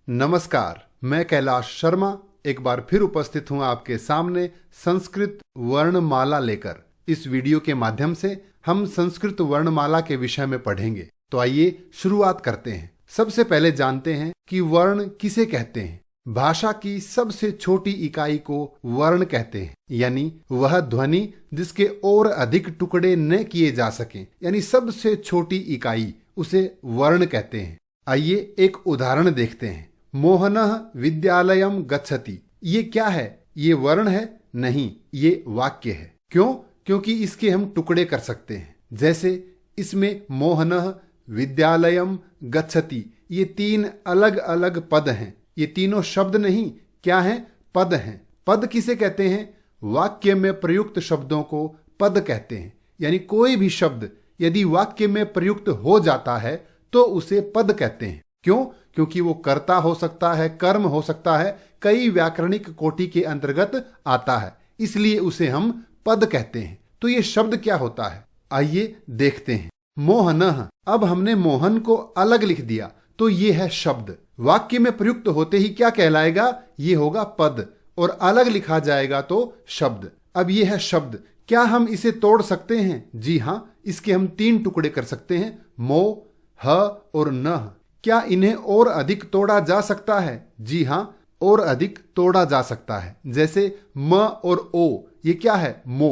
नमस्कार, मैं कैलाश शर्मा एक बार फिर उपस्थित हूं आपके सामने संस्कृत वर्णमाला लेकर। इस वीडियो के माध्यम से हम संस्कृत वर्णमाला के विषय में पढ़ेंगे। तो आइए शुरुआत करते हैं। सबसे पहले जानते हैं कि वर्ण किसे कहते हैं। भाषा की सबसे छोटी इकाई को वर्ण कहते हैं, यानी वह ध्वनि जिसके और अधिक टुकड़े न किए जा सकें, यानी सबसे छोटी इकाई, उसे वर्ण कहते हैं। आइए एक उदाहरण देखते हैं। मोहनः विद्यालयम गच्छति। ये क्या है? ये वर्ण है? नहीं, ये वाक्य है। क्यों? क्योंकि इसके हम टुकड़े कर सकते हैं। जैसे इसमें मोहनः विद्यालयम गच्छति, ये तीन अलग अलग पद हैं। ये तीनों शब्द नहीं, क्या हैं? पद हैं। पद किसे कहते हैं? वाक्य में प्रयुक्त शब्दों को पद कहते हैं। यानी कोई भी शब्द यदि वाक्य में प्रयुक्त हो जाता है तो उसे पद कहते हैं। क्यों? क्योंकि वो कर्ता हो सकता है, कर्म हो सकता है, कई व्याकरणिक कोटि के अंतर्गत आता है, इसलिए उसे हम पद कहते हैं। तो ये शब्द क्या होता है, आइए देखते हैं। मोहनः, अब हमने मोहन को अलग लिख दिया तो ये है शब्द। वाक्य में प्रयुक्त होते ही क्या कहलाएगा? ये होगा पद, और अलग लिखा जाएगा तो शब्द। अब ये है शब्द। क्या हम इसे तोड़ सकते हैं? जी हां, इसके हम तीन टुकड़े कर सकते हैं, मो, ह और नः। क्या इन्हें और अधिक तोड़ा जा सकता है? जी हां, और अधिक तोड़ा जा सकता है। जैसे म और ओ, ये क्या है? मो।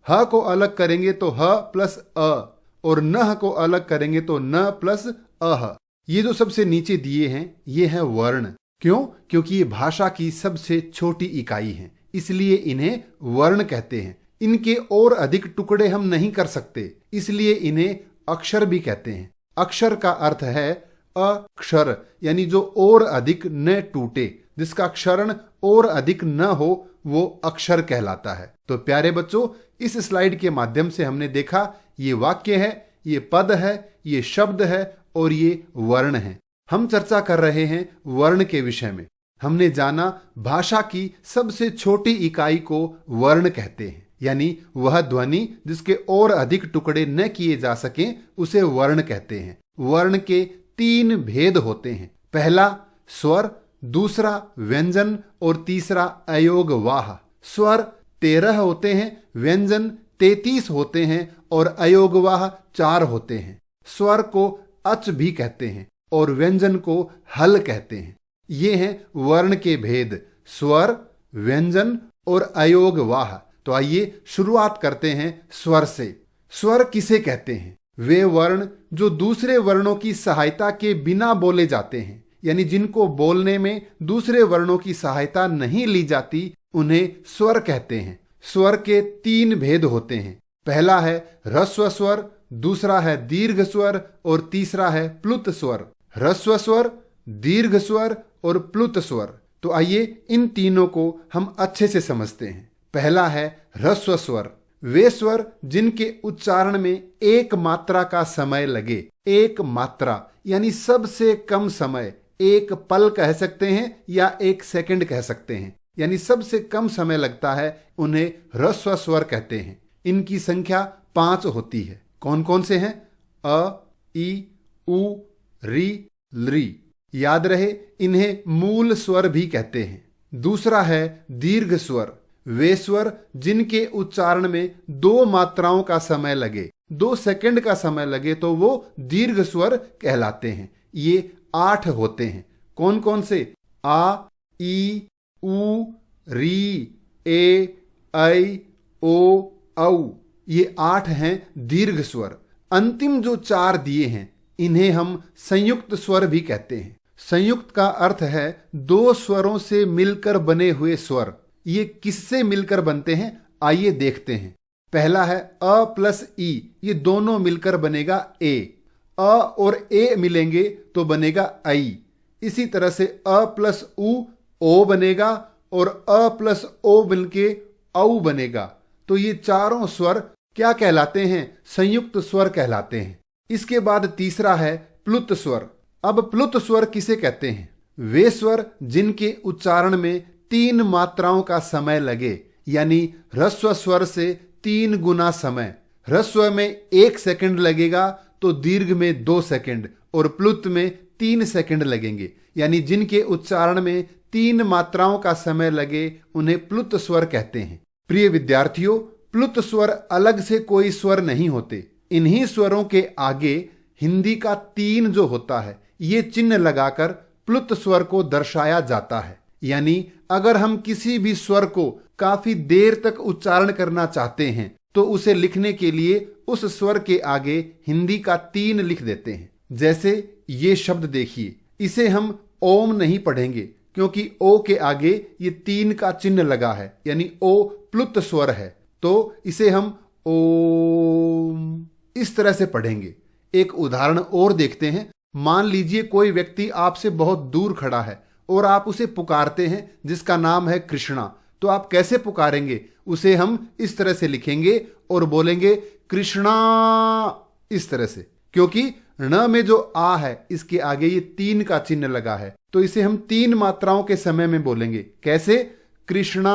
ह को अलग करेंगे तो ह प्लस अ, और नह को अलग करेंगे तो न प्लस अह। ये जो सबसे नीचे दिए हैं ये है वर्ण। क्यों? क्योंकि ये भाषा की सबसे छोटी इकाई है, इसलिए इन्हें वर्ण कहते हैं। इनके और अधिक टुकड़े हम नहीं कर सकते, इसलिए इन्हें अक्षर भी कहते हैं। अक्षर का अर्थ है अक्षर, यानी जो और अधिक न टूटे, जिसका क्षरण और अधिक न हो, वो अक्षर कहलाता है। तो प्यारे बच्चों, इस स्लाइड के माध्यम से हमने देखा ये वाक्य है, ये पद है, ये शब्द है और ये वर्ण है। हम चर्चा कर रहे हैं वर्ण के विषय में। हमने जाना भाषा की सबसे छोटी इकाई को वर्ण कहते हैं, यानी वह ध्वनि जिसके और अधिक टुकड़े न किए जा सकें उसे वर्ण कहते हैं। वर्ण के तीन भेद होते हैं। पहला स्वर, दूसरा व्यंजन और तीसरा अयोगवाह। स्वर 13 होते हैं, व्यंजन 33 होते हैं और अयोगवाह 4 होते हैं। स्वर को अच भी कहते हैं और व्यंजन को हल कहते हैं। ये हैं वर्ण के भेद, स्वर, व्यंजन और अयोगवाह। तो आइए शुरुआत करते हैं स्वर से। स्वर किसे कहते हैं? वे वर्ण जो दूसरे वर्णों की सहायता के बिना बोले जाते हैं, यानी जिनको बोलने में दूसरे वर्णों की सहायता नहीं ली जाती, उन्हें स्वर कहते हैं। स्वर के तीन भेद होते हैं। पहला है ह्रस्व स्वर, दूसरा है दीर्घ स्वर और तीसरा है प्लुत स्वर। ह्रस्व स्वर, दीर्घ स्वर और प्लुत स्वर। तो आइए इन तीनों को हम अच्छे से समझते हैं। पहला है ह्रस्व स्वर। वे स्वर जिनके उच्चारण में एक मात्रा का समय लगे। एक मात्रा यानी सबसे कम समय, एक पल कह सकते हैं या एक सेकंड कह सकते हैं, यानी सबसे कम समय लगता है, उन्हें ह्रस्व स्वर कहते हैं। इनकी संख्या 5 होती है। कौन कौन से हैं? अ, ई, उ, री, लृ। याद रहे, इन्हें मूल स्वर भी कहते हैं। दूसरा है दीर्घ स्वर। वे स्वर जिनके उच्चारण में 2 मात्राओं का समय लगे, 2 सेकंड का समय लगे, तो वो दीर्घ स्वर कहलाते हैं। ये 8 होते हैं। कौन कौन से? आ, ई, उ, री, ए, ऐ, ओ, औ। ये 8 हैं दीर्घ स्वर। अंतिम जो 4 दिए हैं इन्हें हम संयुक्त स्वर भी कहते हैं। संयुक्त का अर्थ है 2 स्वरों से मिलकर बने हुए स्वर। ये किससे मिलकर बनते हैं? आइए देखते हैं। पहला है अ प्लस ई, ये दोनों मिलकर बनेगा ए। अ और ए मिलेंगे तो बनेगा ऐ। इसी तरह से अ प्लस उ, ओ बनेगा, और अ प्लस ओ मिलके औ बनेगा। तो ये चारों स्वर क्या कहलाते हैं? संयुक्त स्वर कहलाते हैं। इसके बाद तीसरा है प्लुत स्वर। अब प्लुत स्वर किसे कहते हैं? वे स्वर जिनके उच्चारण में 3 मात्राओं का समय लगे, यानी ह्रस्व स्वर से 3 गुना समय। ह्रस्व में 1 सेकंड लगेगा तो दीर्घ में 2 सेकंड और प्लुत में 3 सेकंड लगेंगे। यानी जिनके उच्चारण में 3 मात्राओं का समय लगे उन्हें प्लुत स्वर कहते हैं। प्रिय विद्यार्थियों, प्लुत स्वर अलग से कोई स्वर नहीं होते। इन्हीं स्वरों के आगे हिंदी का 3 जो होता है, ये चिन्ह लगाकर प्लुत स्वर को दर्शाया जाता है। यानी अगर हम किसी भी स्वर को काफी देर तक उच्चारण करना चाहते हैं तो उसे लिखने के लिए उस स्वर के आगे हिंदी का 3 लिख देते हैं। जैसे ये शब्द देखिए, इसे हम ओम नहीं पढ़ेंगे क्योंकि ओ के आगे ये 3 का चिन्ह लगा है, यानी ओ प्लुत स्वर है, तो इसे हम ओम इस तरह से पढ़ेंगे। एक उदाहरण और देखते हैं। मान लीजिए कोई व्यक्ति आपसे बहुत दूर खड़ा है और आप उसे पुकारते हैं जिसका नाम है कृष्णा। तो आप कैसे पुकारेंगे? उसे हम इस तरह से लिखेंगे और बोलेंगे कृष्णा, इस तरह से, क्योंकि ण में जो आ है इसके आगे ये 3 का चिन्ह लगा है, तो इसे हम 3 मात्राओं के समय में बोलेंगे। कैसे? कृष्णा,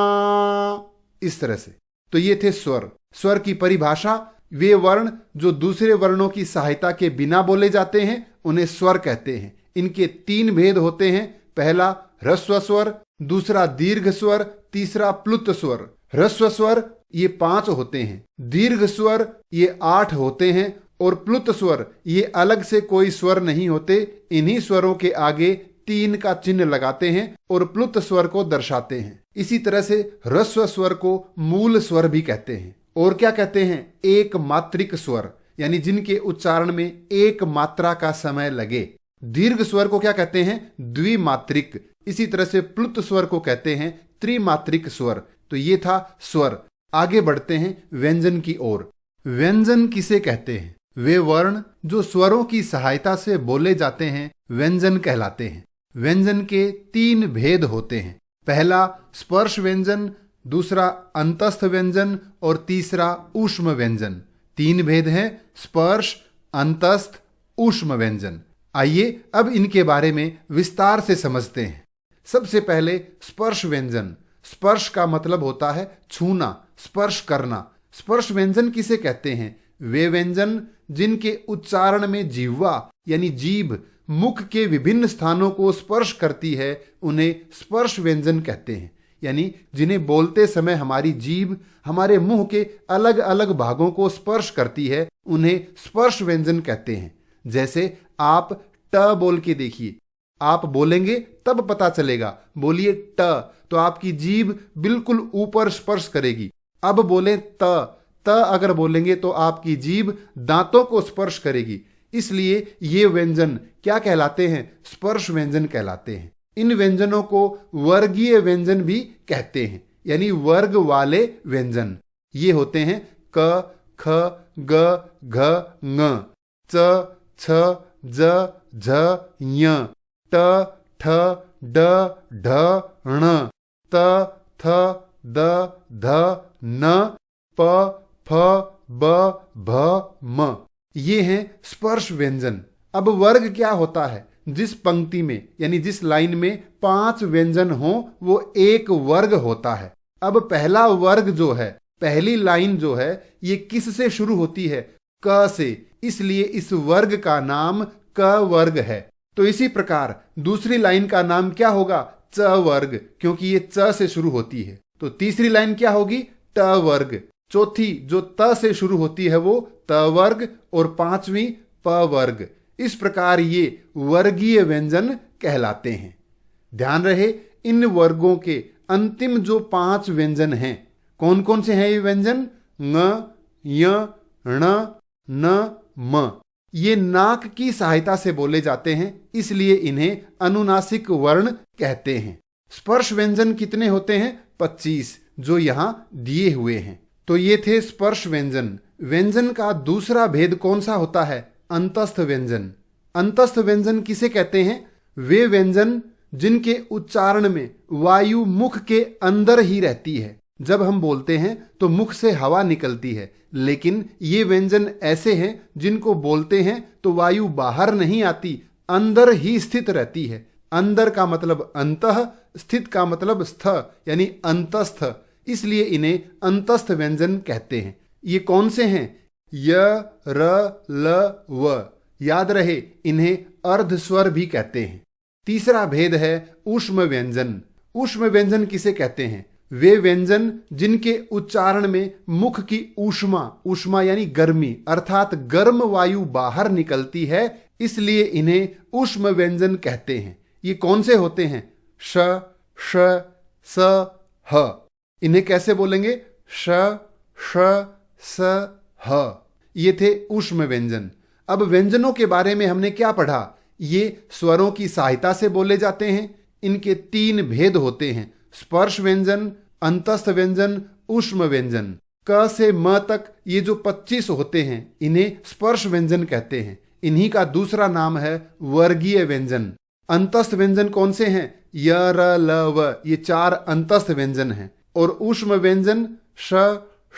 इस तरह से। तो ये थे स्वर। स्वर की परिभाषा, वे वर्ण जो दूसरे वर्णों की सहायता के बिना बोले जाते हैं उन्हें स्वर कहते हैं। इनके 3 भेद होते हैं। पहला ह्रस्व स्वर, दूसरा दीर्घ स्वर, तीसरा प्लुत स्वर। ह्रस्व स्वर ये 5 होते हैं, दीर्घ स्वर ये 8 होते हैं और प्लुत स्वर ये अलग से कोई स्वर नहीं होते। इन्हीं स्वरों के आगे 3 का चिन्ह लगाते हैं और प्लुत स्वर को दर्शाते हैं। इसी तरह से ह्रस्व स्वर को मूल स्वर भी कहते हैं। और क्या कहते हैं? एक मात्रिक स्वर, यानी जिनके उच्चारण में 1 मात्रा का समय लगे। दीर्घ स्वर को क्या कहते हैं? द्विमात्रिक। इसी तरह से प्लुत स्वर को कहते हैं त्रिमात्रिक स्वर। तो ये था स्वर। आगे बढ़ते हैं व्यंजन की ओर। व्यंजन किसे कहते हैं? वे वर्ण जो स्वरों की सहायता से बोले जाते हैं व्यंजन कहलाते हैं। व्यंजन के 3 भेद होते हैं। पहला स्पर्श व्यंजन, दूसरा अंतस्थ व्यंजन और तीसरा ऊष्म व्यंजन। 3 भेद हैं, स्पर्श, अंतस्थ, ऊष्म व्यंजन। आइए अब इनके बारे में विस्तार से समझते हैं। सबसे पहले स्पर्श व्यंजन। स्पर्श का मतलब होता है छूना, स्पर्श करना। स्पर्श व्यंजन किसे कहते हैं? वे व्यंजन जिनके उच्चारण में जिह्वा यानी जीभ मुख के विभिन्न स्थानों को स्पर्श करती है उन्हें स्पर्श व्यंजन कहते हैं। यानी जिन्हें बोलते समय हमारी जीभ हमारे मुंह के अलग अलग भागों को स्पर्श करती है उन्हें स्पर्श व्यंजन कहते हैं। जैसे आप ट बोल के देखिए, आप बोलेंगे तब पता चलेगा। बोलिए ट, तो आपकी जीभ बिल्कुल ऊपर स्पर्श करेगी। अब बोले त अगर बोलेंगे तो आपकी जीभ दांतों को स्पर्श करेगी। इसलिए ये व्यंजन क्या कहलाते हैं? स्पर्श व्यंजन कहलाते हैं। इन व्यंजनों को वर्गीय व्यंजन भी कहते हैं, यानी वर्ग वाले व्यंजन। ये होते हैं क, ख, ग, घ, ङ, च, छ, ज, झ, ञ, ट, ठ, ड, ढ, ण, त, थ, द, ध, न, प, फ, ब, भ, म। ये हैं स्पर्श व्यंजन। अब वर्ग क्या होता है? जिस पंक्ति में यानी जिस लाइन में 5 व्यंजन हो वो एक वर्ग होता है। अब पहला वर्ग जो है, पहली लाइन जो है, ये किस से शुरू होती है? क से। इसलिए इस वर्ग का नाम क वर्ग है। तो इसी प्रकार दूसरी लाइन का नाम क्या होगा? च वर्ग, क्योंकि ये च से शुरू होती है। तो तीसरी लाइन क्या होगी? ट वर्ग। चौथी जो त से शुरू होती है वो त वर्ग और 5वीं प वर्ग। इस प्रकार ये वर्गीय व्यंजन कहलाते हैं। ध्यान रहे, इन वर्गों के अंतिम जो 5 व्यंजन हैं, कौन कौन से हैं ये व्यंजन? ङ, य, ण, न, म। ये नाक की सहायता से बोले जाते हैं, इसलिए इन्हें अनुनासिक वर्ण कहते हैं। स्पर्श व्यंजन कितने होते हैं? 25, जो यहां दिए हुए हैं। तो ये थे स्पर्श व्यंजन। व्यंजन का दूसरा भेद कौन सा होता है? अंतस्थ व्यंजन। अंतस्थ व्यंजन किसे कहते हैं? वे व्यंजन जिनके उच्चारण में वायु मुख के अंदर ही रहती है। जब हम बोलते हैं तो मुख से हवा निकलती है, लेकिन ये व्यंजन ऐसे हैं जिनको बोलते हैं तो वायु बाहर नहीं आती, अंदर ही स्थित रहती है। अंदर का मतलब अंतः, स्थित का मतलब स्थ, यानी अंतस्थ। इसलिए इन्हें अंतस्थ व्यंजन कहते हैं। ये कौन से हैं? य, र, ल, व। याद रहे इन्हें अर्ध स्वर भी कहते हैं। तीसरा भेद है ऊष्म व्यंजन। ऊष्म व्यंजन किसे कहते हैं? वे व्यंजन जिनके उच्चारण में मुख की ऊष्मा यानी गर्मी अर्थात गर्म वायु बाहर निकलती है, इसलिए इन्हें ऊष्म व्यंजन कहते हैं। ये कौन से होते हैं? श, श, स, ह। इन्हें कैसे बोलेंगे? श, श, स, ह। ये थे ऊष्म व्यंजन। अब व्यंजनों के बारे में हमने क्या पढ़ा? ये स्वरों की सहायता से बोले जाते हैं। इनके 3 भेद होते हैं, स्पर्श व्यंजन, अंतस्थ व्यंजन, ऊष्म व्यंजन। क से म तक ये जो 25 होते हैं इन्हें स्पर्श व्यंजन कहते हैं। इन्हीं का दूसरा नाम है वर्गीय व्यंजन। अंतस्थ व्यंजन कौन से हैं? य, र, ल, व। ये 4 अंतस्थ व्यंजन हैं। और ऊष्म व्यंजन श,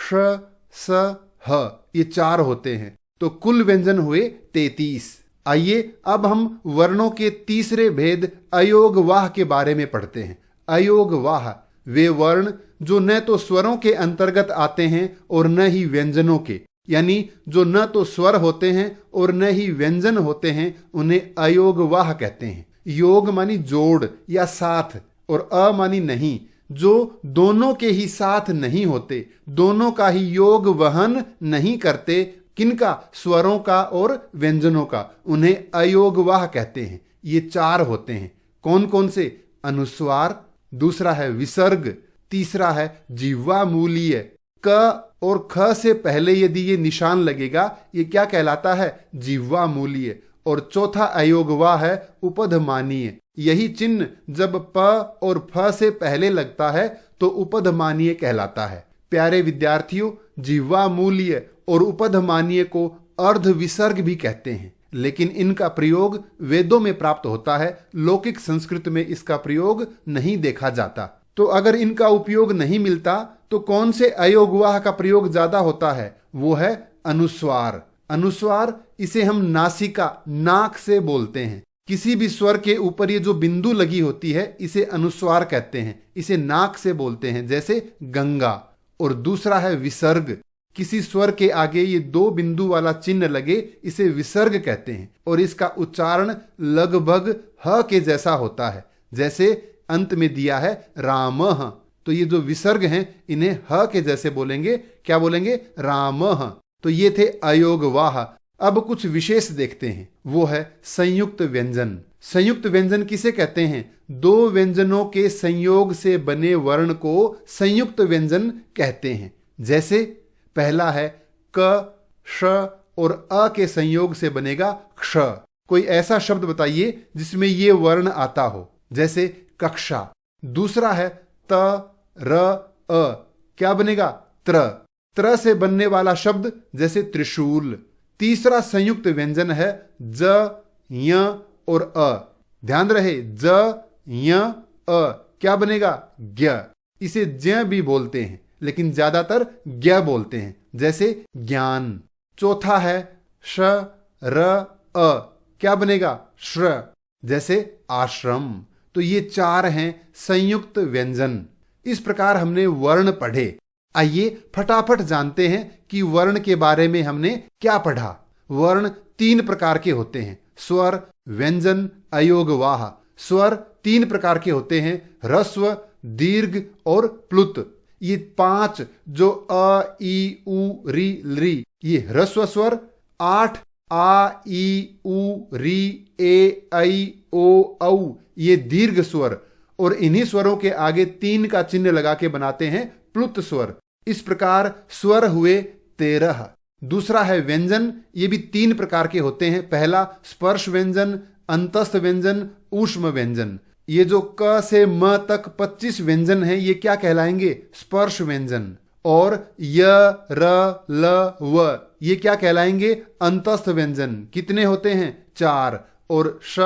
श, स, ह। ये 4 होते हैं। तो कुल व्यंजन हुए 33। आइए अब हम वर्णों के तीसरे भेद अयोगवाह के बारे में पढ़ते हैं। अयोगवाह वे वर्ण जो न तो स्वरों के अंतर्गत आते हैं और न ही व्यंजनों के, यानी जो न तो स्वर होते हैं और न ही व्यंजन होते हैं, उन्हें अयोगवाह कहते हैं। योग मानी जोड़ या साथ, और अ मानी नहीं, जो दोनों के ही साथ नहीं होते, दोनों का ही योग वहन नहीं करते। किनका? स्वरों का और व्यंजनों का। उन्हें अयोगवाह कहते हैं। ये 4 होते हैं। कौन कौन से? अनुस्वार, दूसरा है विसर्ग, तीसरा है जिह्वा मूलीय। क और ख से पहले यदि ये निशान लगेगा, ये क्या कहलाता है? जिह्वा मूलीय। और चौथा अयोगवाह है उपधमानीय। यही चिन्ह जब प और फ से पहले लगता है तो उपधमानीय कहलाता है। प्यारे विद्यार्थियों, जिह्वा मूलीय और उपधमानीय को अर्ध विसर्ग भी कहते हैं, लेकिन इनका प्रयोग वेदों में प्राप्त होता है। लौकिक संस्कृत में इसका प्रयोग नहीं देखा जाता। तो अगर इनका उपयोग नहीं मिलता तो कौन से अयोगवाह का प्रयोग ज्यादा होता है? वो है अनुस्वार। अनुस्वार इसे हम नासिका, नाक से बोलते हैं। किसी भी स्वर के ऊपर ये जो बिंदु लगी होती है इसे अनुस्वार कहते हैं। इसे नाक से बोलते हैं, जैसे गंगा। और दूसरा है विसर्ग। किसी स्वर के आगे ये 2 बिंदु वाला चिन्ह लगे, इसे विसर्ग कहते हैं। और इसका उच्चारण लगभग ह के जैसा होता है, जैसे अंत में दिया है रामः। तो ये जो विसर्ग हैं इन्हें ह के जैसे बोलेंगे। क्या बोलेंगे? रामः। तो ये थे अयोगवाह। अब कुछ विशेष देखते हैं, वो है संयुक्त व्यंजन। संयुक्त व्यंजन किसे कहते हैं? 2 व्यंजनों के संयोग से बने वर्ण को संयुक्त व्यंजन कहते हैं। जैसे पहला है क, श और अ के संयोग से बनेगा क्ष। कोई ऐसा शब्द बताइए जिसमें ये वर्ण आता हो, जैसे कक्षा। दूसरा है त, र, अ। क्या बनेगा? त्र। त्र से बनने वाला शब्द जैसे त्रिशूल। तीसरा संयुक्त व्यंजन है ज, य और अ। ध्यान रहे, ज, य, अ। क्या बनेगा? ज्ञ। इसे ज्ञ भी बोलते हैं, लेकिन ज्यादातर ज्ञ बोलते हैं, जैसे ज्ञान। चौथा है श, र, अ। क्या बनेगा? श्र, जैसे आश्रम। तो ये 4 हैं संयुक्त व्यंजन। इस प्रकार हमने वर्ण पढ़े। आइए फटाफट जानते हैं कि वर्ण के बारे में हमने क्या पढ़ा। वर्ण 3 प्रकार के होते हैं, स्वर, व्यंजन, अयोगवाह। स्वर 3 प्रकार के होते हैं, ह्रस्व, दीर्घ और प्लुत। ये 5 जो अ, ई, उ, री, ली, ये ह्रस्व स्वर। 8 आ, ई, उ, री, ए, ऐ, ओ, औ, ये दीर्घ स्वर। और इन्हीं स्वरों के आगे 3 का चिन्ह लगा के बनाते हैं प्लुत स्वर। इस प्रकार स्वर हुए 13। दूसरा है व्यंजन। ये भी 3 प्रकार के होते हैं। पहला स्पर्श व्यंजन, अंतस्थ व्यंजन, ऊष्म व्यंजन। ये जो क से म तक 25 व्यंजन हैं, ये क्या कहलाएंगे? स्पर्श व्यंजन। और य, र, ल, व, ये क्या कहलाएंगे? अंतस्थ व्यंजन। कितने होते हैं? 4। और श,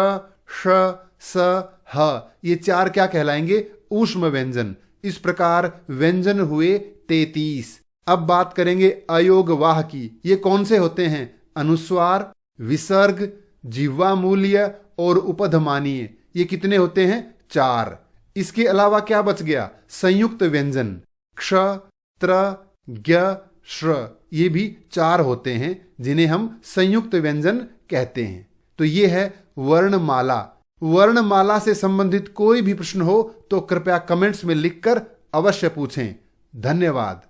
श, स, ह, ये 4 क्या कहलाएंगे? ऊष्म व्यंजन। इस प्रकार व्यंजन हुए 33। अब बात करेंगे अयोगवाह की। ये कौन से होते हैं? अनुस्वार, विसर्ग, जिह्वा मूल्य और उपधमानीय। ये कितने होते हैं? 4। इसके अलावा क्या बच गया? संयुक्त व्यंजन। क्ष, त्र, ज्ञ, श्र, ये भी 4 होते हैं, जिन्हें हम संयुक्त व्यंजन कहते हैं। तो ये है वर्णमाला। वर्णमाला से संबंधित कोई भी प्रश्न हो तो कृपया कमेंट्स में लिखकर अवश्य पूछें। धन्यवाद।